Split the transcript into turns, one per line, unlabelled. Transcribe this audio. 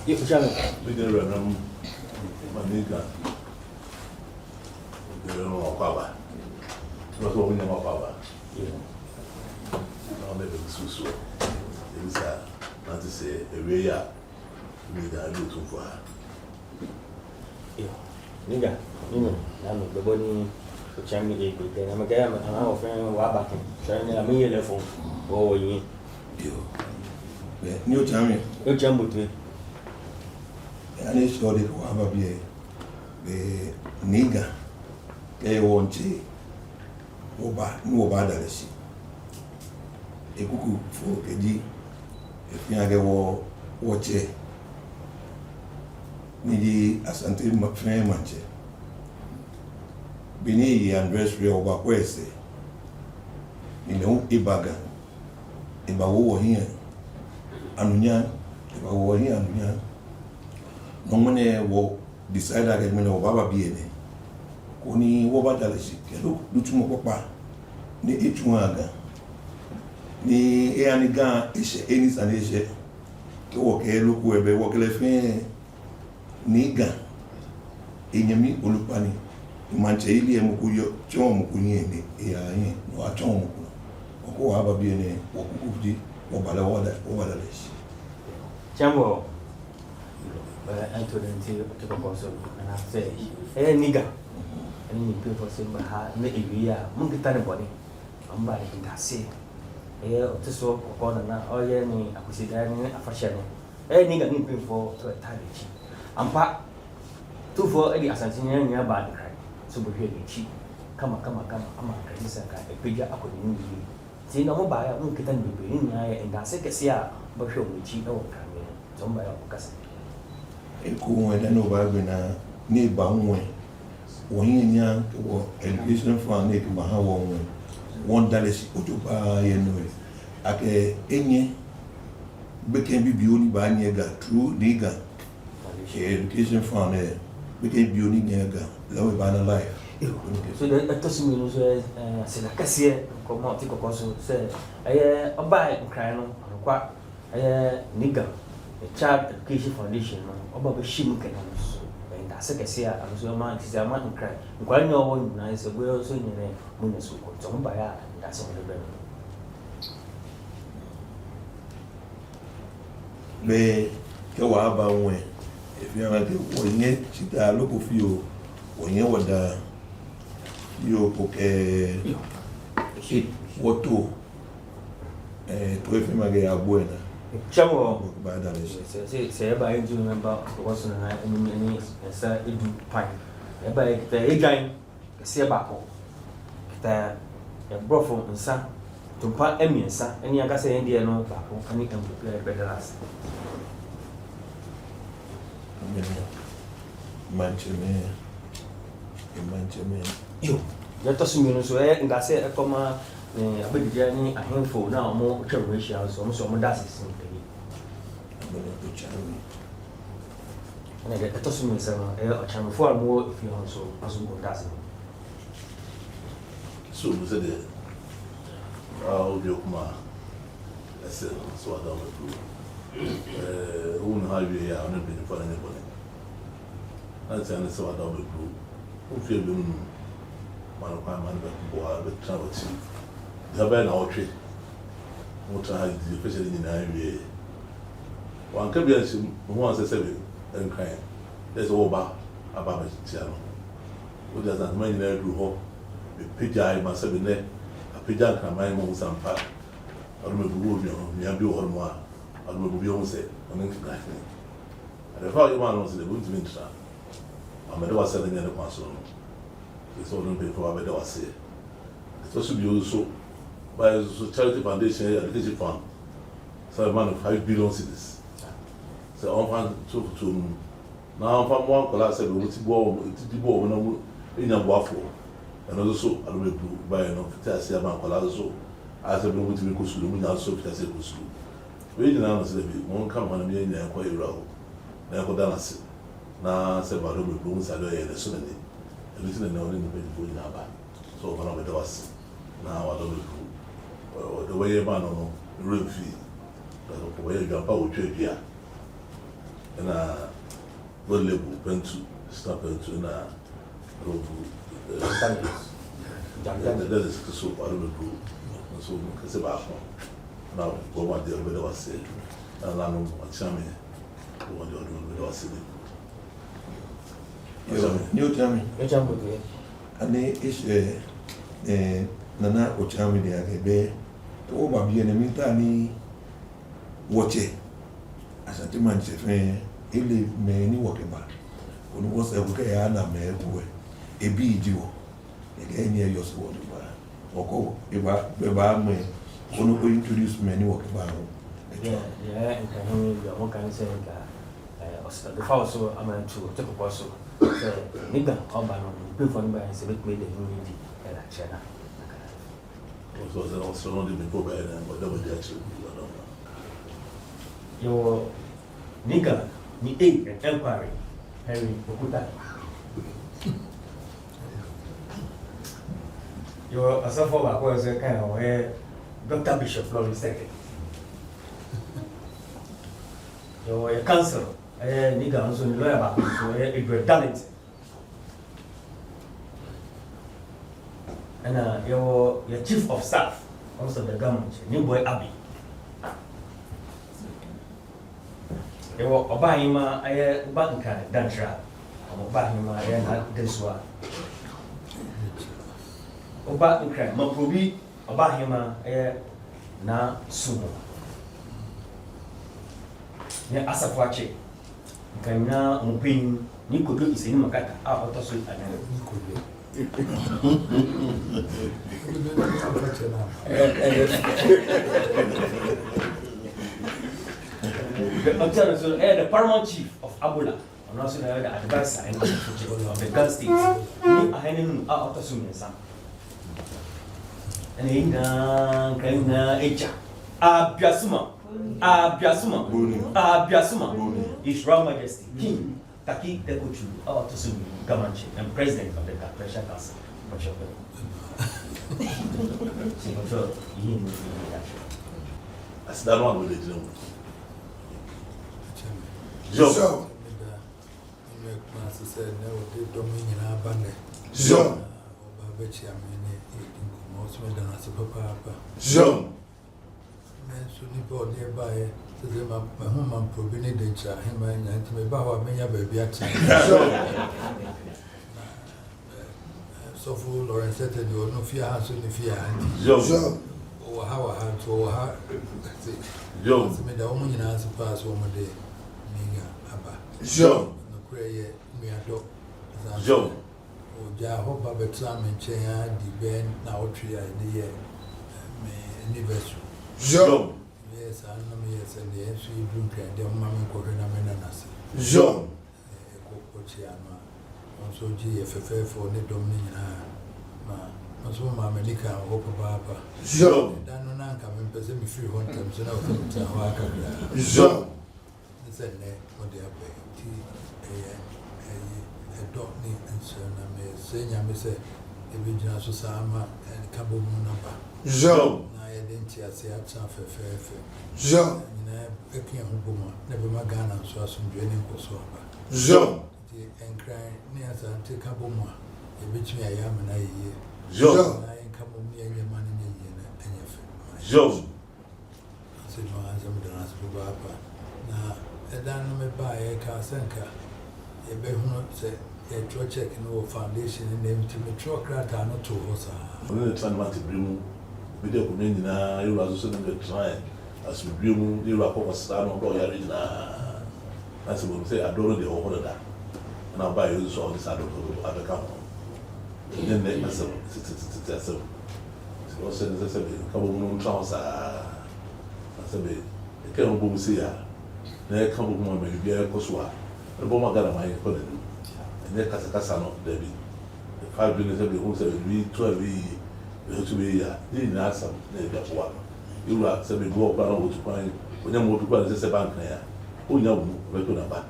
If you
we can run Manika. You don't know Papa. Not what we know Papa. Now maybe Susu. It is not to say a way up. We are looking for her.
Nigga, I'm the body. Chami e ko te na magaya ma na o fen wa ba ke chami na mi le fo o yin
yo be ni o chami
o jambo te
ani so de ko aba bi be niga ke wonchi o ba da si e kuku fo ke di e fi age wo che ni di asante ma fen manche Bini Andres Rio Bakwese in the Ibaga Ibawo here Anunya Ibawo here Anunya no one will decide that I'm no Baba Biene Koni Wobadalashi Kelo Lutumo Papa ni Echuaga ni Eaniga Ishe Enis and Ishe Kewoke Lukwebe Wokelefe Niga Inyami Ulupani Manche ili emukuyo chomo kunyene ya yin no achomo ko wa ba biene wo kukuji wo bala wada leshi
jambo Anthony to ko so na say niga ani pe for say ha na ewiya mun kita ne body amba ni ndase to so ko na o ye ni akusida ni afasha ni niga ni pe for to talichi ampa tu for edi Asantehene nya ba de so bo hwe ni kama ama kanisa ka epeja akoni ni ti na mo ba ya mun kita ni be ni na ya ndase kese a bo hwe mu chi e wo kan ni so mba ya okasa
e ko won da no ba be na ni ba won yin nya wo education fund ni ba ha won $1 ojo ba ye no ake enye beken bi oni ba nya ga true legal education fund beken bi oni nya ga lawe ba na life
so the atosimi no so se na kase ko mo ti ko so se aye oba nkran no kwa aye niga a child education foundation no oba be shim kan no so nda se kase a so ma ti za ma nkran nkwan no wo na se go so nyere mo na so ko to mba ya nda se mo be
be ke wa ba won if you are the onye chita loko fio onye wada yo porque woto to efe mage abuena
chamo
ba da le
se ba enju member ko so na ni sa edu pai e ba e gan se ba ko ta e brofo nsa tumpa emiensa eni aka se ndie no ba ko ani kan bedalas
mancheme
yo ya to sumi no so ngase e koma abedija ni ahemfo na omo twere hia so mo dase sin tani
to chawi
ana ga to sumi se no o chamfo almo fi hon so aso ko dase
So we said that kuma ese so ada mo un highway ya on be for anybody asa na so ada mo o fi be mu man kwa man be bo be travel to da ba na otwe motor ha di especially in highway wan ka bi ansi mo wan se sebe en kan there's over aba ti ano o da san man na du ho be pejai ma sebe ne apejai kan man mo sampa arume buwo mi abi o hormo a arume buwo mo se onen ki life ne ada fa yo man no se de bunti mintra amede wa sele ne ne kwa so no so no be for abede wa se so so bi so by so charity foundation education fund so man of 5 billion cedis so on fan to na on fan one class se be ti bo no mu enya bo afo and also arume bu by no fita se ban class so as a blue to go school, we also fit as a school. We didn't answer the one come on me and quite row. Now go down as now said about the blooms are there and so many. And listen and only the people in our back. So one of the us now I don't know the way a man on room fee. That's the way you jump out with you here. na what level pentu stop pentu na robu that is so I don't know so because about now what the other was said and I know what chame what the other was said
you tell me and is nana ochami de agebe to ba bi ene minta ni woche Asantehene se fe ile me ni woke ba onu wo se ko ya na me ku e bi ji wo e ge ni e yo so wo ba oko e ba me onu ko introduce me ni woke ba
yeah and can you what can say that the house so am to take a so nigga oba no pe for me say make me the new di e la chena
so there also not even go by and whatever they actually
your nigga ni inquiry Henry Okuta your asafo ba ko say kind of Dr. Bishop Florence second your council nigga also ni lawyer ba so Edward Darlington and your chief of staff also the government new boy Abi Obahima banka dantra Obahima na deswa Obahima maprobi Obahima na sumo ya asafwache kana mpin ni kodo iseni makata a otoso anene the paramount chief of Abula, and also the advisor and of the Gulf states. I had him out of Sumin. And in Abiasuma, His Royal Majesty, King Taki Tekuchu, out of Sumin, Gamanchi, and President of the Pressure Council.
That's that one with the gentleman.
So, said, no, they don't mean in our band.
so
Babachi, I mean, most men than as a papa.
so
Men soon bought nearby to them up my home and provided him and to me about me, baby. So full or said that you will no fear has only fear.
so
Or how I had to her.
Joe,
Me the woman answer pass one day.
so
No prayer, me a dog.
Joe,
I hope I bet some in chair, the band, now tree idea. Anniversary.
so
Yes, I know, yes, and the answer you drink and the mammy cooking a menace.
so
Cochiama. Also, GFF for the dominion. Also, Mamma Nika, hope Papa.
so
Dan non come in person, me 300 times, and I'll come to Hawaka.
so
This is what they are paying. A dog name and son, I may say, I may say, a regional Susama and Cabo number.
so
I didn't say I for fair.
so
I can't never my gun and so some draining for so.
so
And crying near Santa Caboma, a bitch me I am and I hear.
so
I ain't come near your money and your friend.
Joe,
I said, no, I'm the last Papa. Now, a dime me buy a Casanka. A behuno said, a check no foundation and name to me, Trocrat are not to us.
when the time to bring video community now, you are also going to try as we bring you up over stand on Royal. That's what we say. I don't know the whole of that. And I'll buy you so this other account. And then they myself, so also as I said, a couple of moon trousers. I said, a couple of boom see ya. There come more maybe a coswa. The bomber got a my economy. And then Casacasano, Debbie. The 5 minutes every who said, we 12 to be didn't answer, maybe one. You are saying, go up and over to find when you move to go and say, bank there. Who know, we're going to back.